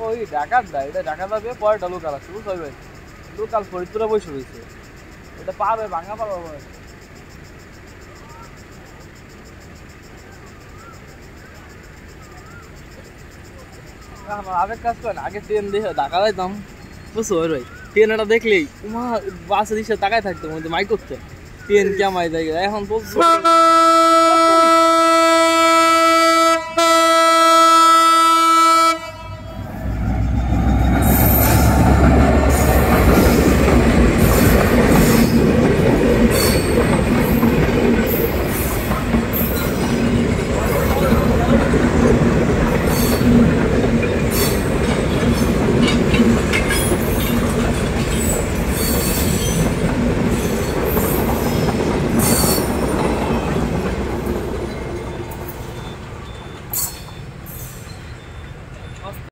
ওই ঢাকার দা এটা ঢাকা যাবে পরেরটা লোকাল আছে বুঝছো ভাই লোকাল ফরিদপুরে বসে রয়েছে এটা পাবে ভাঙা পাবে ভাই আগে কাজ করেন আগে ট্রেন দেখে ঢাকা যাইতাম বুঝছো ভাই ট্রেন এটা দেখলেই বাসে দিশে তাকায় থাকতো মধ্যে মাই করতে ট্রেন কেমাই যায় এখন বলছো